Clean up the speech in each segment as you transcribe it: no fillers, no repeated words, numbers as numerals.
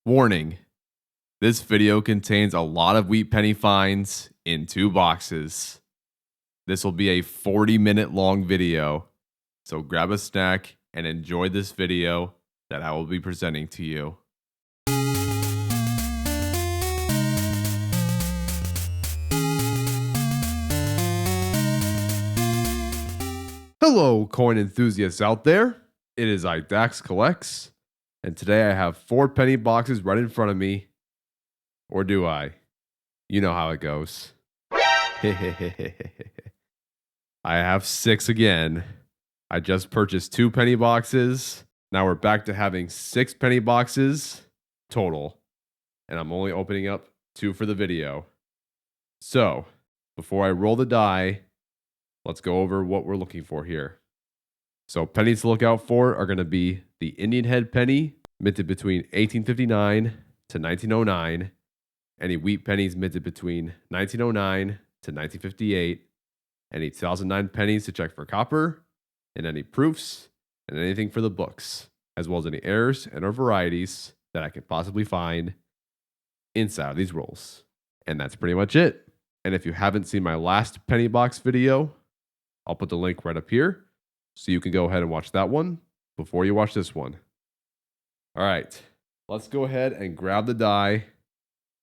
Warning, this video contains a lot of wheat penny finds in 2 boxes. This will be a 40-minute long video, so grab a snack and enjoy this video that I will be presenting to you. Hello, coin enthusiasts out there. It is Dax Collects, and today I have 4 penny boxes right in front of me. Or do I? You know how it goes. I have 6 again. I just purchased 2 penny boxes. Now we're back to having 6 penny boxes total. And I'm only opening up 2 for the video. So, before I roll the die, let's go over what we're looking for here. So pennies to look out for are going to be the Indian head penny, minted between 1859 to 1909. Any wheat pennies minted between 1909 to 1958. Any 2009 pennies to check for copper, and any proofs, and anything for the books, as well as any errors and or varieties that I could possibly find inside of these rolls. And that's pretty much it. And if you haven't seen my last penny box video, I'll put the link right up here, so you can go ahead and watch that one before you watch this one. All right, let's go ahead and grab the die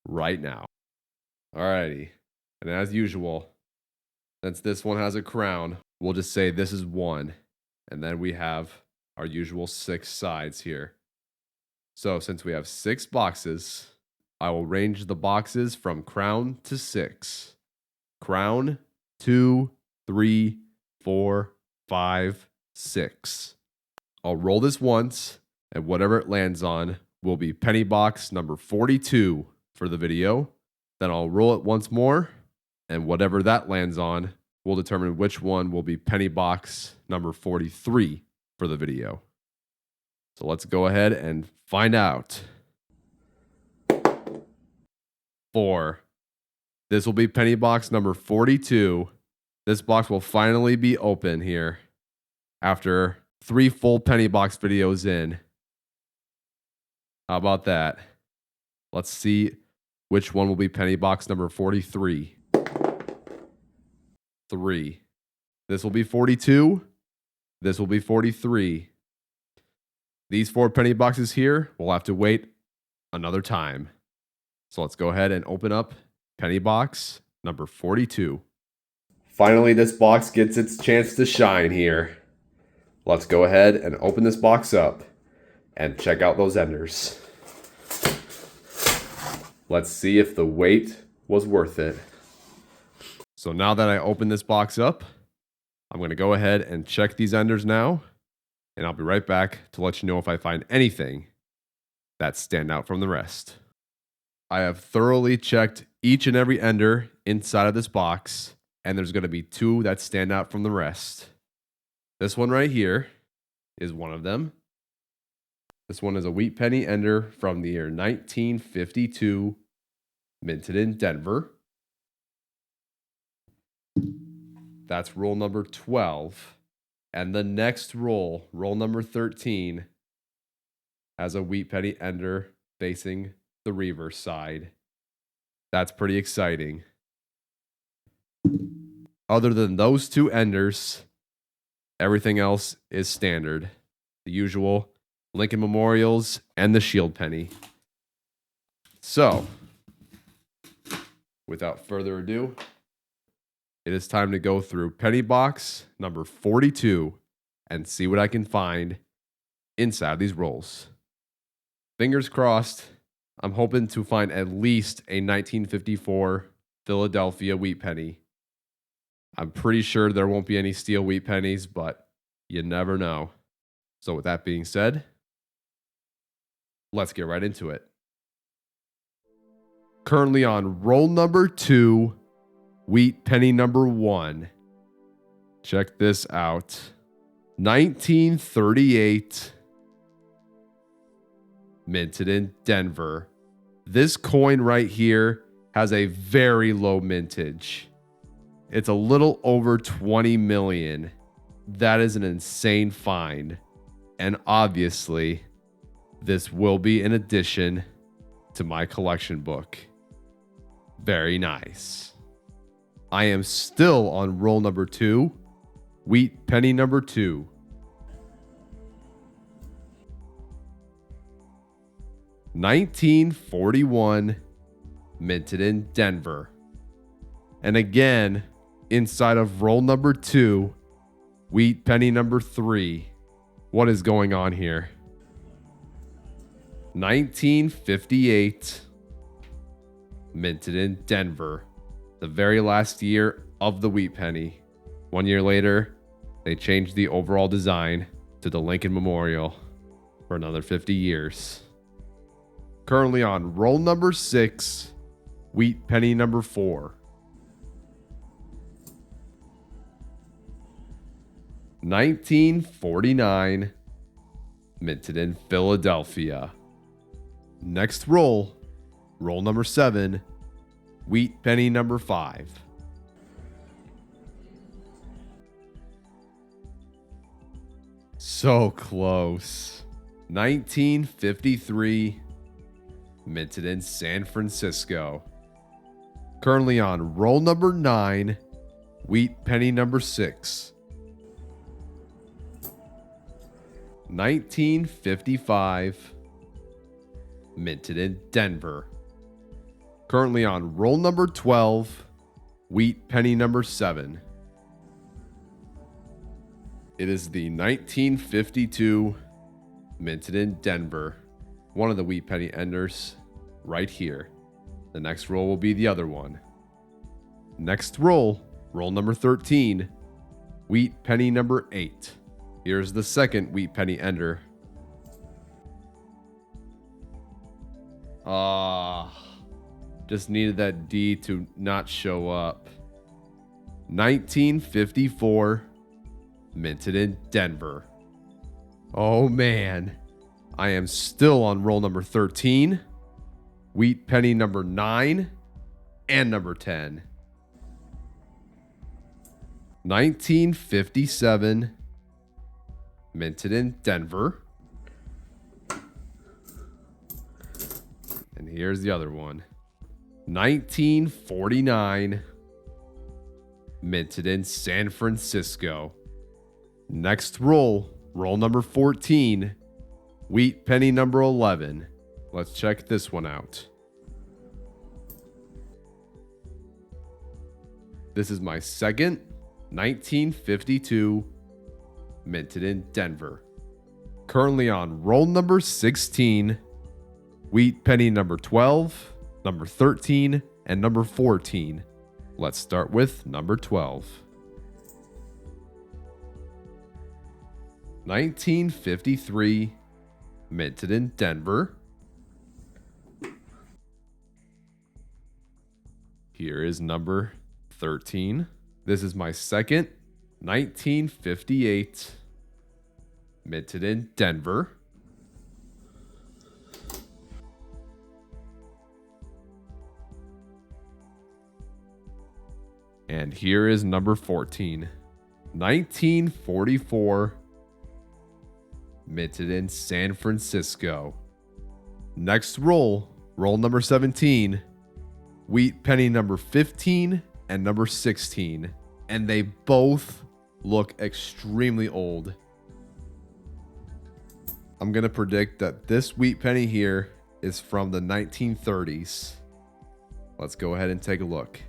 right now. Alrighty, and as usual, since this one has a crown, we'll just say this is 1, and then we have our usual 6 sides here. So since we have 6 boxes, I will range the boxes from crown to 6. Crown, 2, 3, 4, 5, 6. I'll roll this once, and whatever it lands on will be penny box number 42 for the video. Then I'll roll it once more, and whatever that lands on will determine which one will be penny box number 43 for the video. So let's go ahead and find out. 4. This will be penny box number 42. This box will finally be open here after 3 full penny box videos in. How about that? Let's see which one will be penny box number 43. 3. This will be 42. This will be 43. These 4 penny boxes here will have to wait another time. So let's go ahead and open up penny box number 42. Finally, this box gets its chance to shine here. Let's go ahead and open this box up and check out those enders. Let's see if the wait was worth it. So now that I open this box up, I'm going to go ahead and check these enders now, and I'll be right back to let you know if I find anything that stand out from the rest. I have thoroughly checked each and every ender inside of this box, and there's going to be 2 that stand out from the rest. This one right here is one of them. This one is a wheat penny ender from the year 1952, minted in Denver. That's roll number 12. And the next roll, roll number 13, has a wheat penny ender facing the reverse side. That's pretty exciting. Other than those 2 enders, everything else is standard. The usual Lincoln Memorials and the Shield penny. So, without further ado, it is time to go through penny box number 42 and see what I can find inside these rolls. Fingers crossed, I'm hoping to find at least a 1954 Philadelphia wheat penny. I'm pretty sure there won't be any steel wheat pennies, but you never know. So with that being said, let's get right into it. Currently on roll number 2, wheat penny number 1. Check this out. 1938. Minted in Denver. This coin right here has a very low mintage. It's a little over 20 million. That is an insane find. And obviously, this will be an addition to my collection book. Very nice. I am still on roll number 2, wheat penny number 2. $19.41, minted in Denver. And again, inside of roll number 2, wheat penny number 3. What is going on here? 1958, minted in Denver. The very last year of the wheat penny. 1 year later, they changed the overall design to the Lincoln Memorial for another 50 years. Currently on roll number 6, wheat penny number 4. $19.49, minted in Philadelphia. Next roll, roll number 7, wheat penny number 5. So close. 1953, minted in San Francisco. Currently on roll number 9, wheat penny number 6. 1955, minted in Denver. Currently on roll number 12, wheat penny number 7. It is the 1952, minted in Denver. One of the wheat penny enders right here. The next roll will be the other one. Next roll, roll number 13, wheat penny number 8. Here's the second wheat penny ender. Just needed that D to not show up. 1954, minted in Denver. Oh man, I am still on roll number 13, wheat penny number 9, and number 10. 1957, minted in Denver. And here's the other one. 1949, minted in San Francisco. Next roll, roll number 14, wheat penny number 11. Let's check this one out. This is my second 1952, minted in Denver. Currently on roll number 16, wheat penny number 12, number 13, and number 14. Let's start with number 12. 1953, minted in Denver. Here is number 13. This is my second 1958, minted in Denver. And here is number 14, 1944, minted in San Francisco. Next roll, roll number 17, wheat penny number 15 and number 16. And they both look extremely old. I'm going to predict that this wheat penny here is from the 1930s. Let's go ahead and take a look.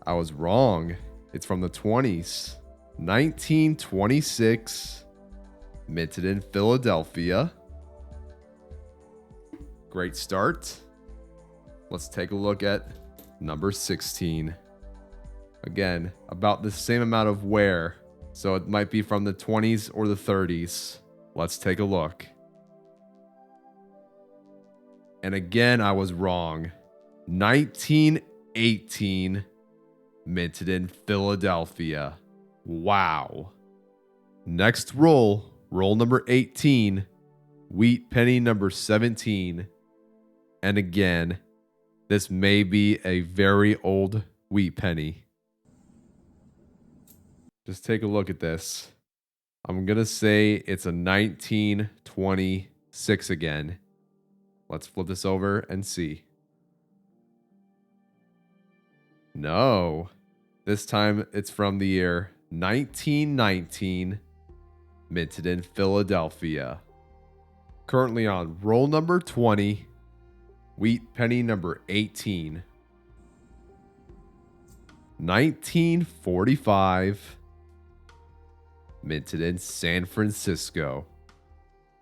I was wrong. It's from the 20s. 1926, minted in Philadelphia. Great start. Let's take a look at number 16. Again, about the same amount of wear, so it might be from the 20s or the 30s. Let's take a look. And again, I was wrong. 1918, minted in Philadelphia. Wow. Next roll, roll number 18, wheat penny number 17. And again, this may be a very old wheat penny. Just take a look at this. I'm going to say it's a 1927 6 again. Let's flip this over and see. No. This time it's from the year 1919, minted in Philadelphia. Currently on roll number 20, wheat penny number 18. 1945, minted in San Francisco.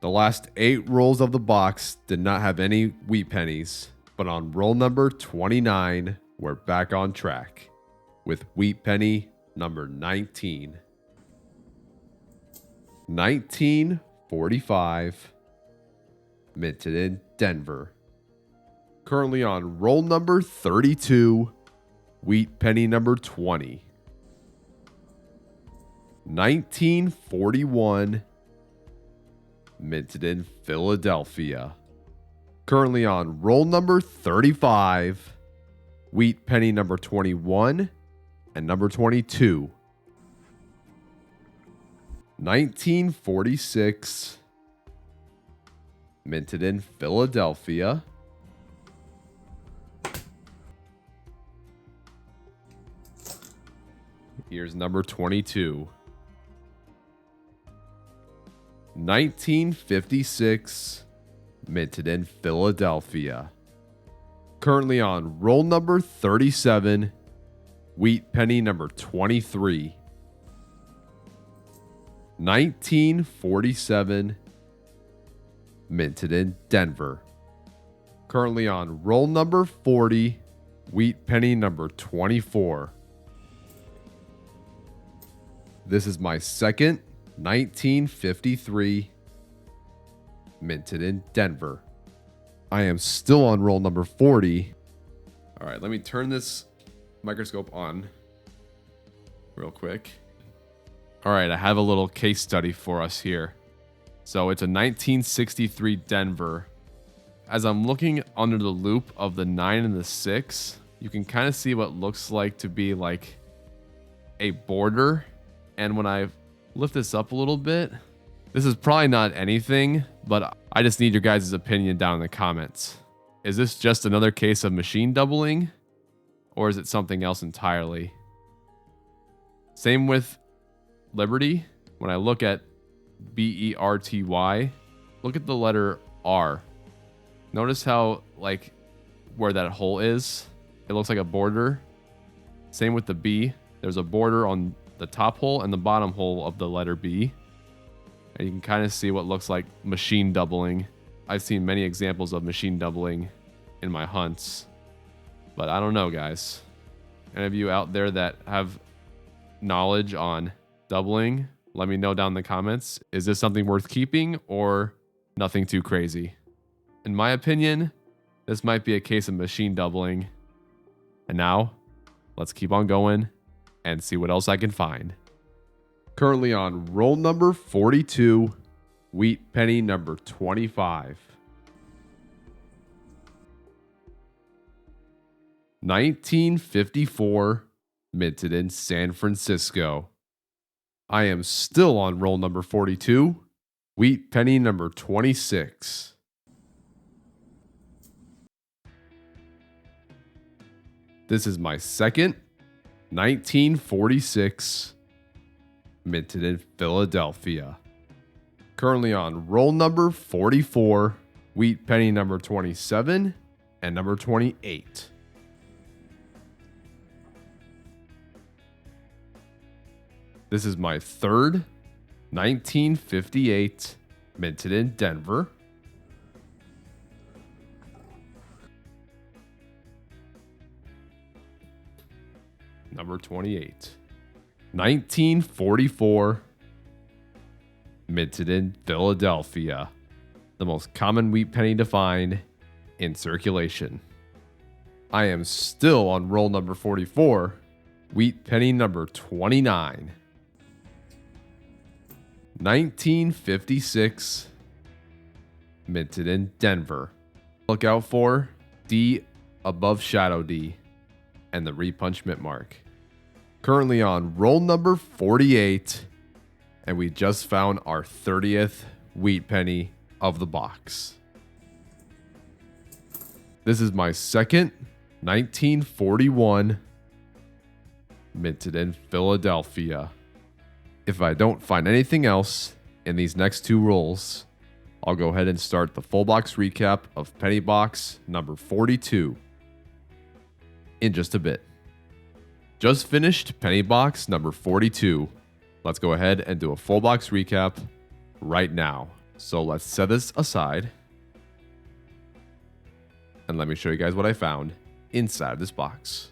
The last 8 rolls of the box did not have any wheat pennies, but on roll number 29, we're back on track with wheat penny number 19. 1945, minted in Denver. Currently on roll number 32, wheat penny number 20. 1941, minted in Philadelphia. Currently on roll number 35, wheat penny number 21 and number 22. 1946, minted in Philadelphia. Here's number 22. 1956, minted in Philadelphia. Currently on roll number 37, wheat penny number 23. 1947, minted in Denver. Currently on roll number 40, wheat penny number 24. This is my second 1953, minted in Denver. I am still on roll number 40. All right, let me turn this microscope on real quick. All right, I have a little case study for us here. So it's a 1963 Denver. As I'm looking under the loop of the 9 and the 6, you can kind of see what looks like to be like a border. And when I lift this up a little bit, this is probably not anything, but I just need your guys' opinion down in the comments. Is this just another case of machine doubling, or is it something else entirely? Same with Liberty. When I look at BERTY, look at the letter R. Notice how, like, where that hole is, it looks like a border. Same with the B. There's a border on the top hole and the bottom hole of the letter B. And you can kind of see what looks like machine doubling. I've seen many examples of machine doubling in my hunts, but I don't know, guys. Any of you out there that have knowledge on doubling, let me know down in the comments. Is this something worth keeping or nothing too crazy? In my opinion, this might be a case of machine doubling. And now, let's keep on going and see what else I can find. Currently on roll number 42, wheat penny number 25. 1954, minted in San Francisco. I am still on roll number 42, wheat penny number 26. This is my second 1946, minted in Philadelphia. Currently on roll number 44, wheat penny number 27 and number 28. This is my third 1958, minted in Denver. Number 28. 1944, minted in Philadelphia. The most common wheat penny to find in circulation. I am still on roll number 44, wheat penny number 29. 1956, minted in Denver. Look out for D above shadow D and the repunch mint mark. Currently on roll number 48, and we just found our 30th wheat penny of the box. This is my second 1941 minted in Philadelphia. If I don't find anything else in these next two rolls, I'll go ahead and start the full box recap of penny box number 42 in just a bit. Just finished penny box number 42. Let's go ahead and do a full box recap right now. So let's set this aside. And let me show you guys what I found inside this box.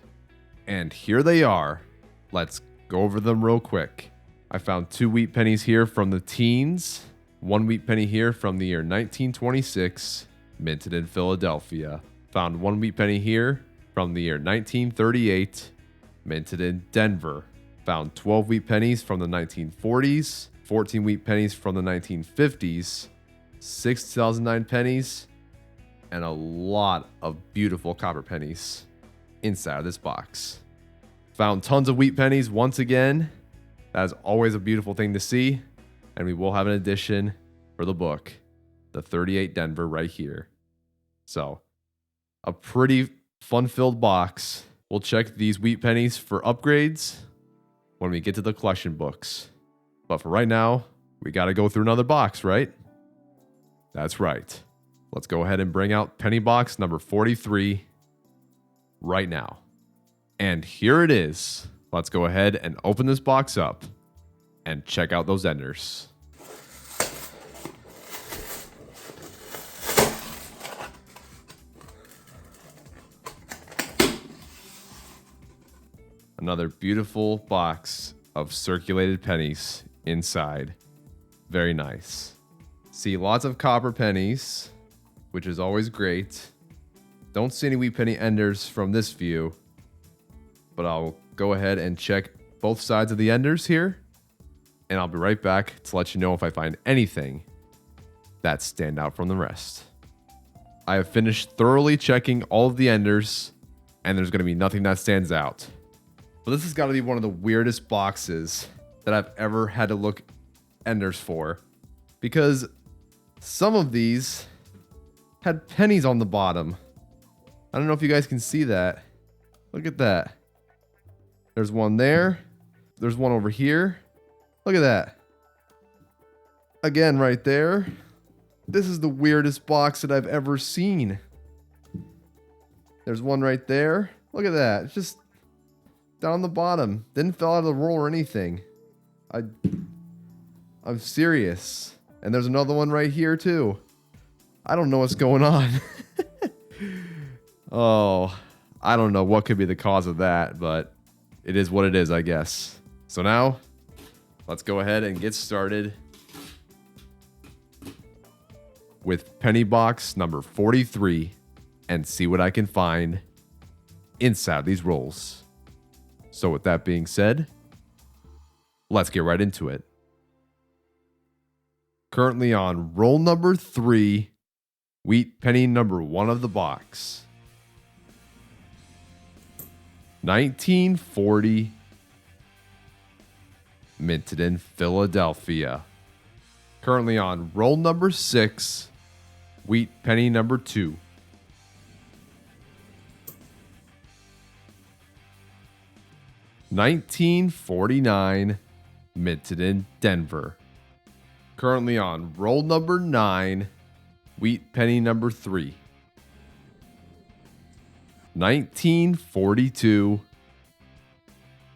And here they are. Let's go over them real quick. I found 2 wheat pennies here from the teens. 1 wheat penny here from the year 1926, minted in Philadelphia. Found 1 wheat penny here from the year 1938, minted in Denver. Found 12 wheat pennies from the 1940s, 14 wheat pennies from the 1950s, 6 2009 pennies, and a lot of beautiful copper pennies inside of this box. Found tons of wheat pennies once again. That is always a beautiful thing to see. And we will have an addition for the book, the 38 Denver right here. So, a pretty fun-filled box. We'll check these wheat pennies for upgrades when we get to the collection books. But for right now, we got to go through another box, right? That's right. Let's go ahead and bring out penny box number 43 right now. And here it is. Let's go ahead and open this box up and check out those enders. Another beautiful box of circulated pennies inside. Very nice. See lots of copper pennies, which is always great. Don't see any wheat penny enders from this view, but I'll go ahead and check both sides of the enders here, and I'll be right back to let you know if I find anything that stand out from the rest. I have finished thoroughly checking all of the enders, and there's going to be nothing that stands out. But this has got to be one of the weirdest boxes that I've ever had to look enders for, because some of these had pennies on the bottom. I don't know if you guys can see that. Look at that. There's one there. There's one over here. Look at that. Again, right there. This is the weirdest box that I've ever seen. There's one right there. Look at that. It's just down the bottom. Didn't fall out of the roll or anything. I'm serious. And there's another one right here too. I don't know what's going on. Oh, I don't know what could be the cause of that, but it is what it is, I guess. So now, let's go ahead and get started with penny box number 43 and see what I can find inside these rolls. So with that being said, let's get right into it. Currently on roll number 3, wheat penny number 1 of the box. 1940, minted in Philadelphia. Currently on roll number 6, wheat penny number 2. 1949, minted in Denver. Currently on roll number 9, wheat penny number 3. 1942,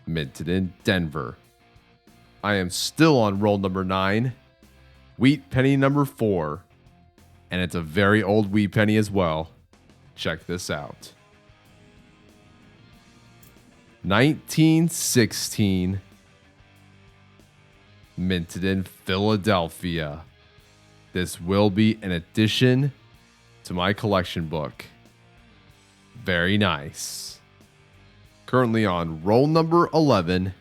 minted in Denver. I am still on roll number 9, wheat penny number 4, and it's a very old wheat penny as well. Check this out. 1916, minted in Philadelphia. This will be an addition to my collection book. Very nice. Currently on roll number 11,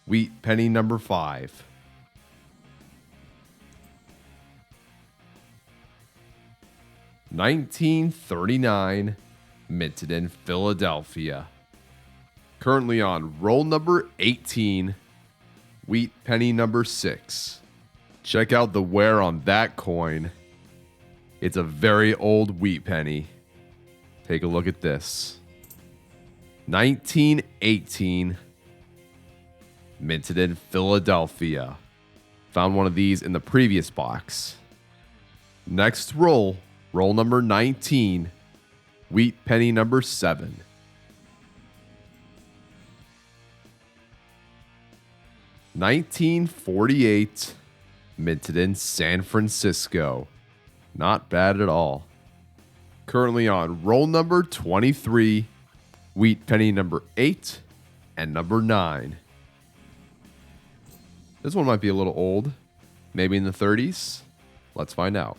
wheat penny number 5. 1939, minted in Philadelphia. Currently on roll number 18, wheat penny number 6. Check out the wear on that coin. It's a very old wheat penny. Take a look at this. 1918. Minted in Philadelphia. Found one of these in the previous box. Next roll. Roll number 19. Wheat penny number 7. $1948, minted in San Francisco. Not bad at all. Currently on roll number 23, wheat penny number 8 and number 9. This one might be a little old, maybe in the 30s. Let's find out.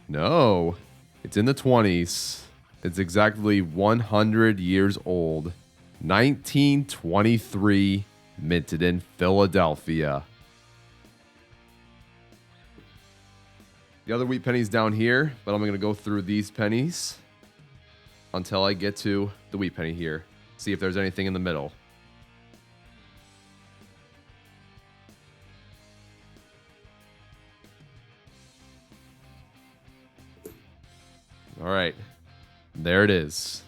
No, it's in the 20s. It's exactly 100 years old. 1923, minted in Philadelphia. The other wheat pennies down here, but I'm going to go through these pennies until I get to the wheat penny here. See if there's anything in the middle. All right, there it is.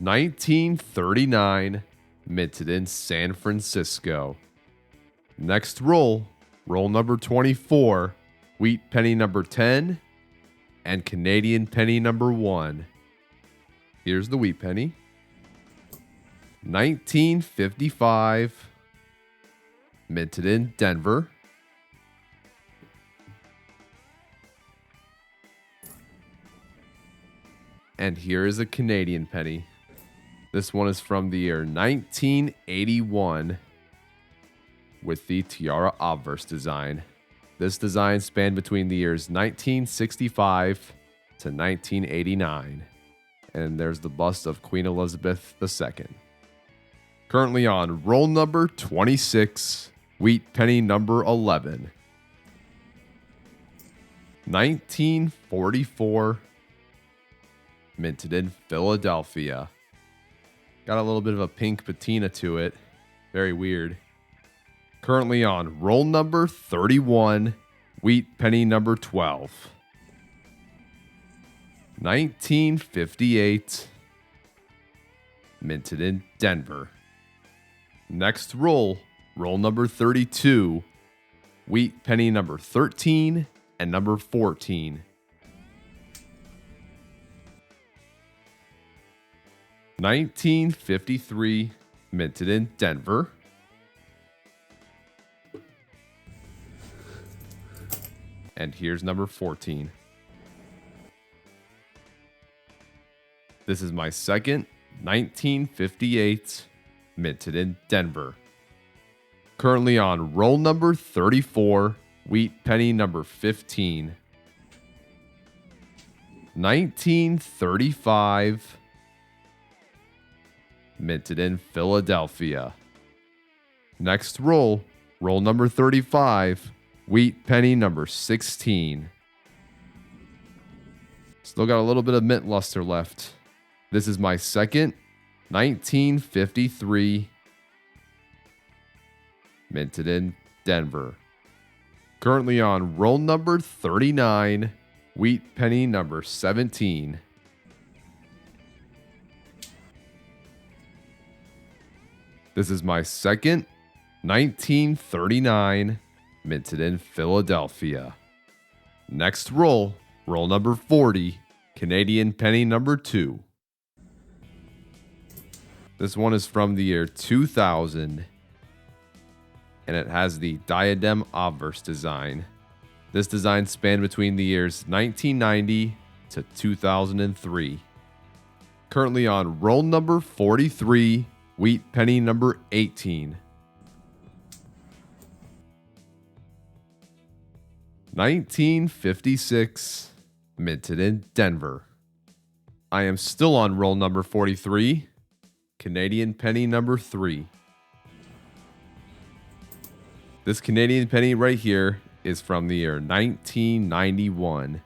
1939, minted in San Francisco. Next roll, roll number 24, wheat penny number 10, and Canadian penny number 1. Here's the wheat penny. 1955, minted in Denver. And here is a Canadian penny. This one is from the year 1981 with the tiara obverse design. This design spanned between the years 1965 to 1989. And there's the bust of Queen Elizabeth II. Currently on roll number 26, wheat penny number 11. 1944, minted in Philadelphia. Got a little bit of a pink patina to it. Very weird. Currently on roll number 31, wheat penny number 12. 1958, minted in Denver. Next roll, roll number 32, wheat penny number 13 and number 14. 1953, minted in Denver. And here's number 14. This is my second, 1958, minted in Denver. Currently on roll number 34, wheat penny number 15. 1935, minted in Philadelphia. Next roll, roll number 35, wheat penny number 16. Still got a little bit of mint luster left. This is my second, 1953, minted in Denver. Currently on roll number 39, wheat penny number 17. This is my second, 1939, minted in Philadelphia. Next roll, roll number 40, Canadian penny number 2. This one is from the year 2000, and it has the diadem obverse design. This design spanned between the years 1990 to 2003. Currently on roll number 43, wheat penny number 18. 1956, minted in Denver. I am still on roll number 43, Canadian penny number 3. This Canadian penny right here is from the year 1991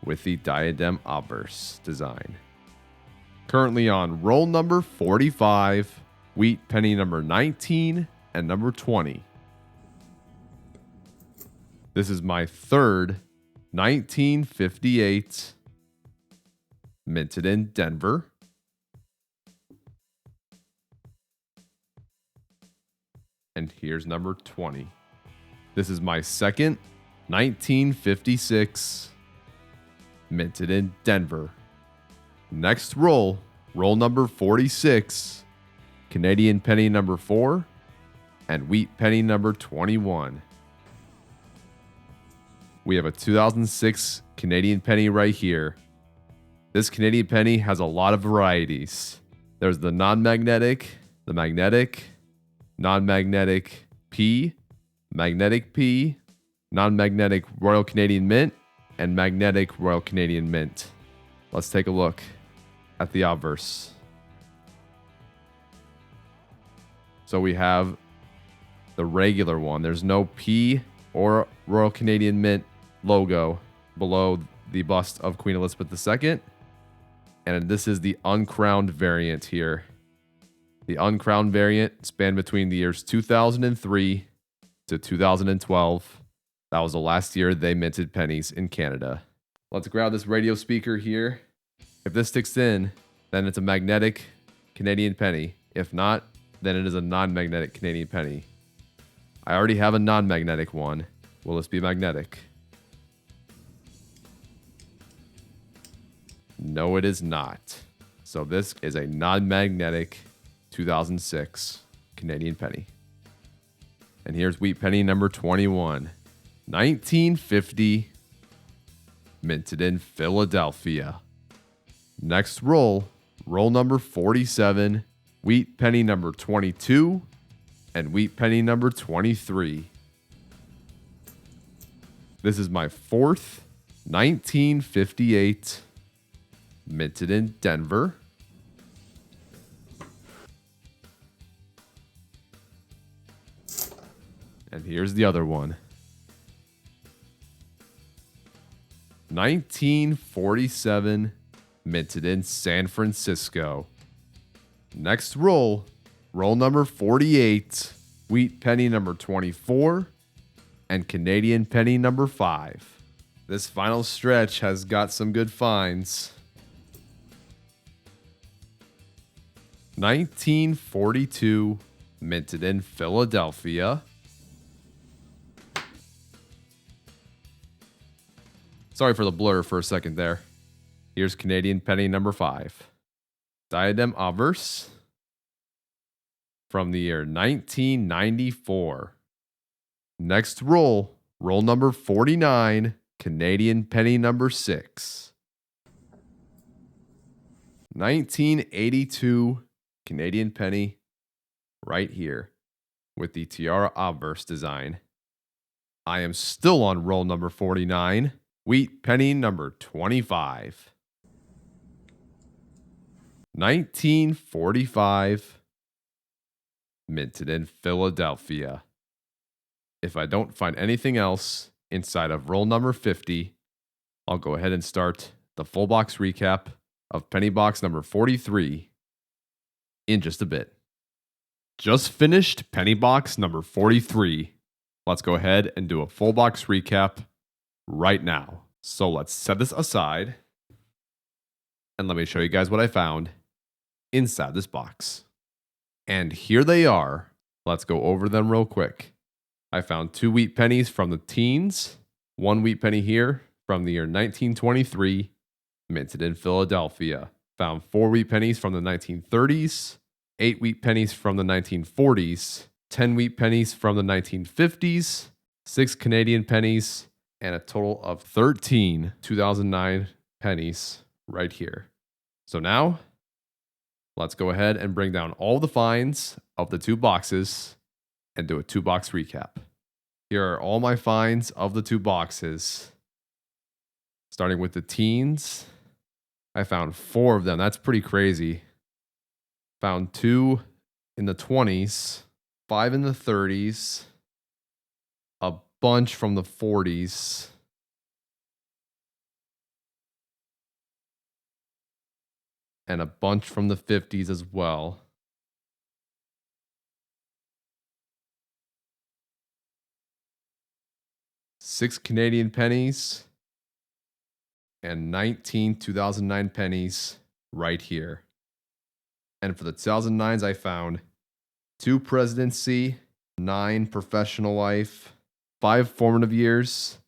with the diadem obverse design. Currently on roll number 45, wheat penny number 19, and number 20. This is my third 1958 minted in Denver. And here's number 20. This is my second 1956 minted in Denver. Next roll, roll number 46, Canadian penny number 4, and wheat penny number 21. We have a 2006 Canadian penny right here. This Canadian penny has a lot of varieties. There's the non-magnetic, the magnetic, non-magnetic P, magnetic P, non-magnetic Royal Canadian Mint, and magnetic Royal Canadian Mint. Let's take a look at the obverse. So we have the regular one. There's no P or Royal Canadian Mint logo below the bust of Queen Elizabeth II. And this is the uncrowned variant here. The uncrowned variant spanned between the years 2003 to 2012. That was the last year they minted pennies in Canada. Let's grab this radio speaker here. If this sticks in, then it's a magnetic Canadian penny. If not, then it is a non-magnetic Canadian penny. I already have a non-magnetic one. Will this be magnetic? No, it is not. So this is a non-magnetic 2006 Canadian penny. And here's wheat penny number 21. 1950, minted in Philadelphia. Next roll, roll number 47, wheat penny number 22, and wheat penny number 23. This is my fourth 1958 minted in Denver. And here's the other one. 1947 minted in San Francisco. Next roll, roll number 48, wheat penny number 24, and Canadian penny number 5. This final stretch has got some good finds. 1942 minted in Philadelphia. Sorry for the blur for a second there. Here's Canadian penny number 5. Diadem obverse from the year 1994. Next roll, roll number 49, Canadian penny number 6. 1982 Canadian penny right here with the tiara obverse design. I am still on roll number 49, wheat penny number 25. 1945 minted in Philadelphia. If I don't find anything else inside of roll number 50, I'll go ahead and start the full box recap of penny box number 43 in just a bit. Just finished penny box number 43. Let's go ahead and do a full box recap right now. So let's set this aside and let me show you guys what I found inside this box. And here they are. Let's go over them real quick. I found 2 wheat pennies from the teens, 1 wheat penny here from the year 1923, minted in Philadelphia. Found 4 wheat pennies from the 1930s, 8 wheat pennies from the 1940s, 10 wheat pennies from the 1950s, 6 Canadian pennies, and a total of 13 2009 pennies right here. So now, let's go ahead and bring down all the finds of the 2 boxes and do a 2-box recap. Here are all my finds of the 2 boxes. Starting with the teens, I found 4 of them. That's pretty crazy. Found 2 in the 20s, 5 in the 30s, a bunch from the 40s, and a bunch from the 50s as well. 6 Canadian pennies, and 19 2009 pennies right here. And for the 2009s, I found 2 presidency, 9 professional life, 5 formative years,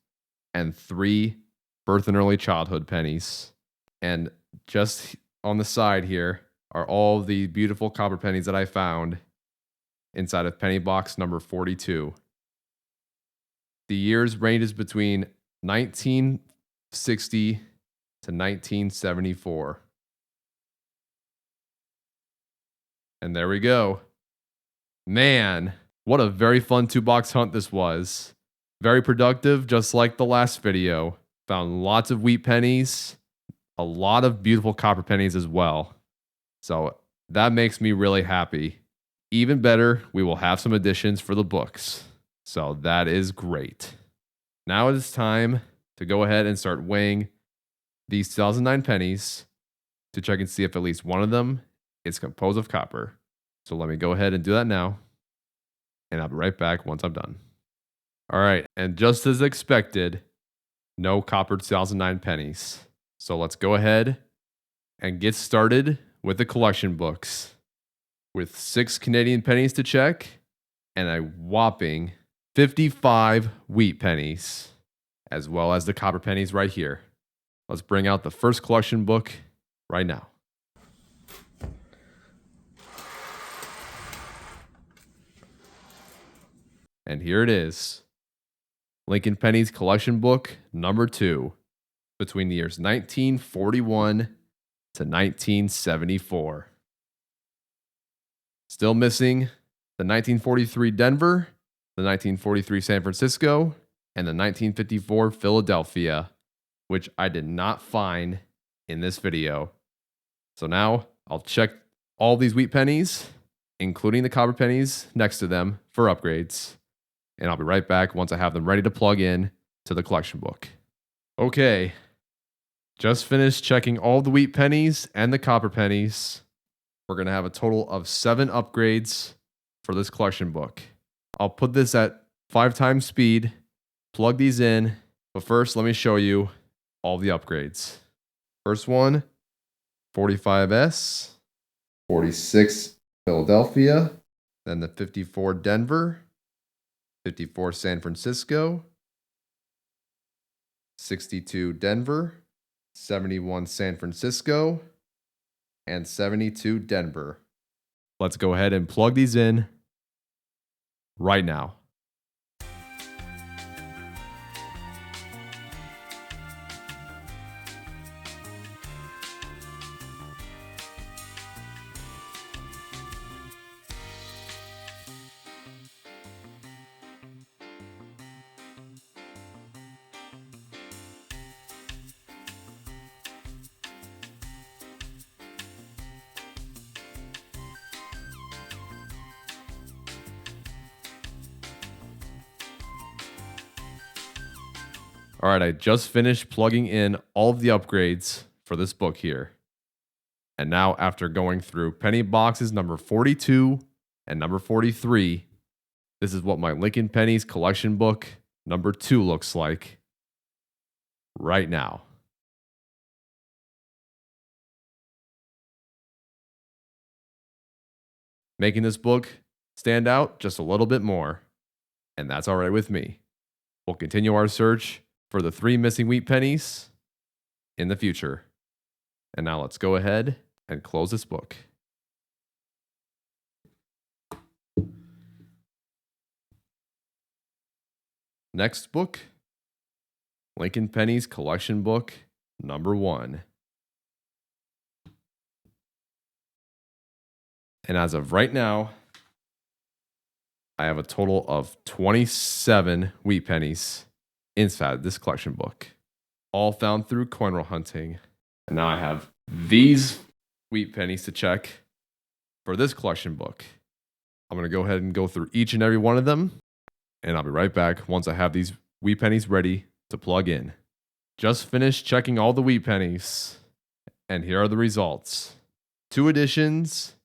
and 3 birth and early childhood pennies. And just on the side here are all the beautiful copper pennies that I found inside of penny box number 42. The years ranges between 1960 to 1974. And there we go. Man, what a very fun 2-box hunt this was. Very productive, just like the last video. Found lots of wheat pennies, a lot of beautiful copper pennies as well. So that makes me really happy. Even better, we will have some additions for the books. So that is great. Now it is time to go ahead and start weighing these 2009 pennies to check and see if at least one of them is composed of copper. So let me go ahead and do that now. And I'll be right back once I'm done. All right, and just as expected, no copper 2009 pennies. So let's go ahead and get started with the collection books. With 6 Canadian pennies to check and a whopping 55 wheat pennies, as well as the copper pennies right here. Let's bring out the first collection book right now. And here it is. Lincoln Pennies collection book number 2, between the years 1941 to 1974. Still missing the 1943 Denver, the 1943 San Francisco, and the 1954 Philadelphia, which I did not find in this video. So now I'll check all these wheat pennies, including the copper pennies next to them, for upgrades. And I'll be right back once I have them ready to plug in to the collection book. Okay, just finished checking all the wheat pennies and the copper pennies. We're going to have a total of 7 upgrades for this collection book. I'll put this at 5 times speed, plug these in, but first let me show you all the upgrades. First one, 45S, 46 Philadelphia, then the 54 Denver, 54 San Francisco, 62 Denver, 71 San Francisco, and 72 Denver. Let's go ahead and plug these in right now. All right, I just finished plugging in all of the upgrades for this book here. And now after going through penny boxes number 42 and number 43, this is what my Lincoln Pennies collection book number 2 looks like right now. Making this book stand out just a little bit more. And that's all right with me. We'll continue our search for the 3 missing wheat pennies in the future. And now let's go ahead and close this book. Next book, Lincoln Pennies collection book number 1. And as of right now, I have a total of 27 wheat pennies inside this collection book, all found through coin roll hunting. And now I have these wheat pennies to check for this collection book. I'm going to go ahead and go through each and every one of them, and I'll be right back once I have these wheat pennies ready to plug in. Just finished checking all the wheat pennies, and here are the results. 2 additions,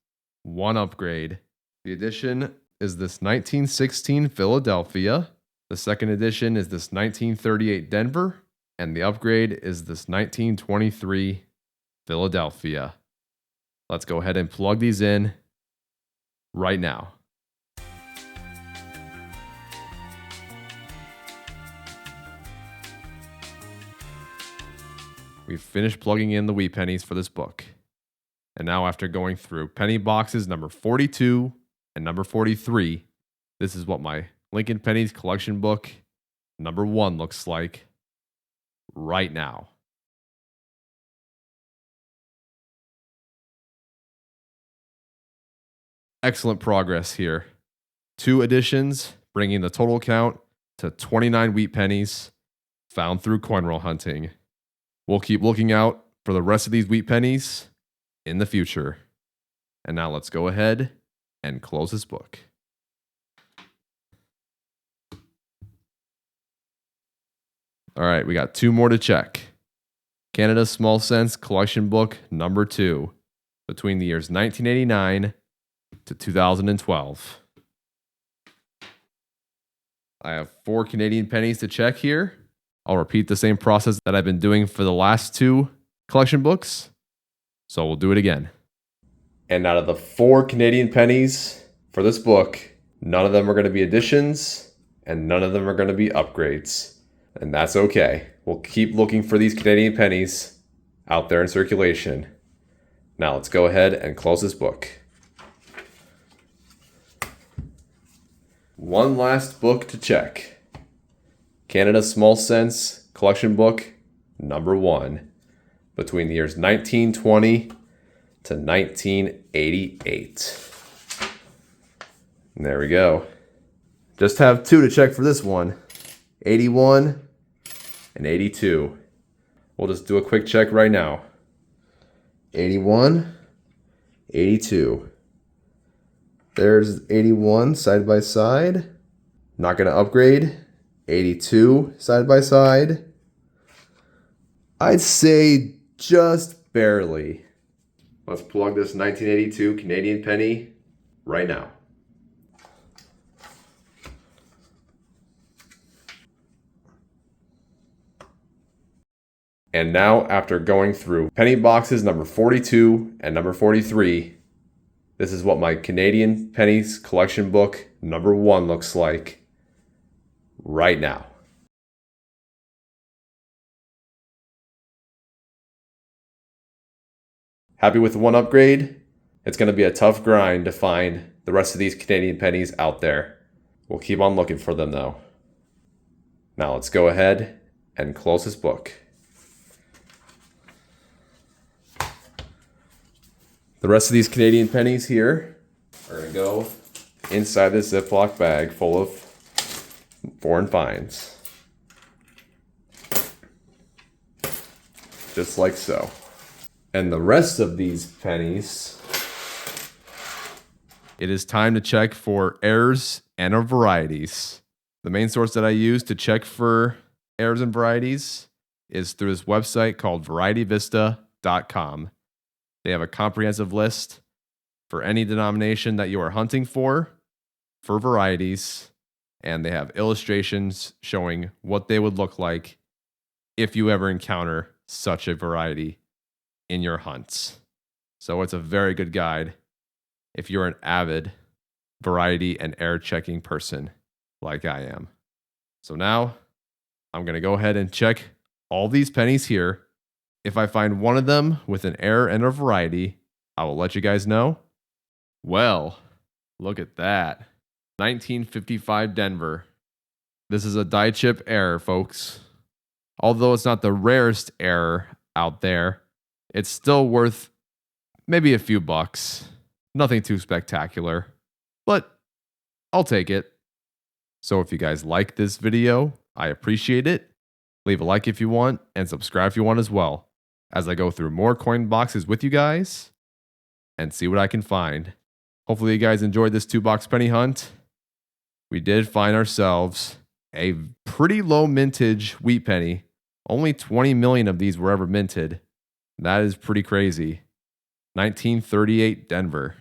1 upgrade. The addition is this 1916 Philadelphia. The second edition is this 1938 Denver, and the upgrade is this 1923 Philadelphia. Let's go ahead and plug these in right now. We've finished plugging in the wheat pennies for this book. And now after going through penny boxes number 42 and number 43, this is what my Lincoln Pennies collection book number 1 looks like right now. Excellent progress here. 2 editions, bringing the total count to 29 wheat pennies found through coin roll hunting. We'll keep looking out for the rest of these wheat pennies in the future. And now let's go ahead and close this book. All right, we got 2 more to check. Canada Small Cents Collection Book number 2, between the years 1989 to 2012. I have 4 Canadian pennies to check here. I'll repeat the same process that I've been doing for the last 2 collection books. So we'll do it again. And out of the 4 Canadian pennies for this book, none of them are going to be additions and none of them are going to be upgrades. And that's okay. We'll keep looking for these Canadian pennies out there in circulation. Now let's go ahead and close this book. One last book to check. Canada Small Cents Collection Book number 1, between the years 1920 to 1988. And there we go. Just have 2 to check for this one, 81 and 82. We'll just do a quick check right now. 81, 82. There's 81 side by side. Not going to upgrade. 82 side by side. I'd say just barely. Let's plug this 1982 Canadian penny right now. And now, after going through penny boxes number 42 and number 43, this is what my Canadian pennies collection book number 1 looks like right now. Happy with the 1 upgrade? It's going to be a tough grind to find the rest of these Canadian pennies out there. We'll keep on looking for them though. Now let's go ahead and close this book. The rest of these Canadian pennies here are going to go inside this Ziploc bag full of foreign finds. Just like so. And the rest of these pennies, it is time to check for errors and varieties. The main source that I use to check for errors and varieties is through this website called varietyvista.com. They have a comprehensive list for any denomination that you are hunting for varieties, and they have illustrations showing what they would look like if you ever encounter such a variety in your hunts. So it's a very good guide if you're an avid variety and error checking person like I am. So now I'm going to go ahead and check all these pennies here. If I find one of them with an error and a variety, I will let you guys know. Well, look at that. 1955 Denver. This is a die chip error, folks. Although it's not the rarest error out there, it's still worth maybe a few bucks. Nothing too spectacular, but I'll take it. So if you guys like this video, I appreciate it. Leave a like if you want, and subscribe if you want as well, as I go through more coin boxes with you guys and see what I can find. Hopefully you guys enjoyed this 2-box penny hunt. We did find ourselves a pretty low mintage wheat penny. Only 20 million of these were ever minted. That is pretty crazy. 1938 Denver.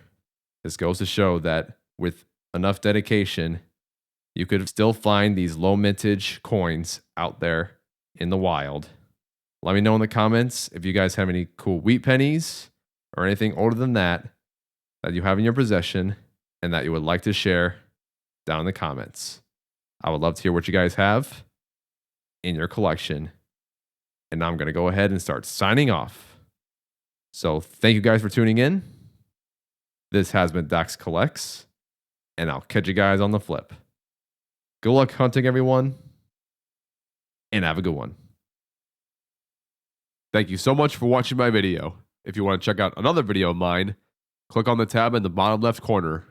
This goes to show that with enough dedication, you could still find these low mintage coins out there in the wild. Let me know in the comments if you guys have any cool wheat pennies or anything older than that you have in your possession and that you would like to share down in the comments. I would love to hear what you guys have in your collection. And now I'm going to go ahead and start signing off. So thank you guys for tuning in. This has been Dax Collects, and I'll catch you guys on the flip. Good luck hunting, everyone, and have a good one. Thank you so much for watching my video. If you want to check out another video of mine, click on the tab in the bottom left corner.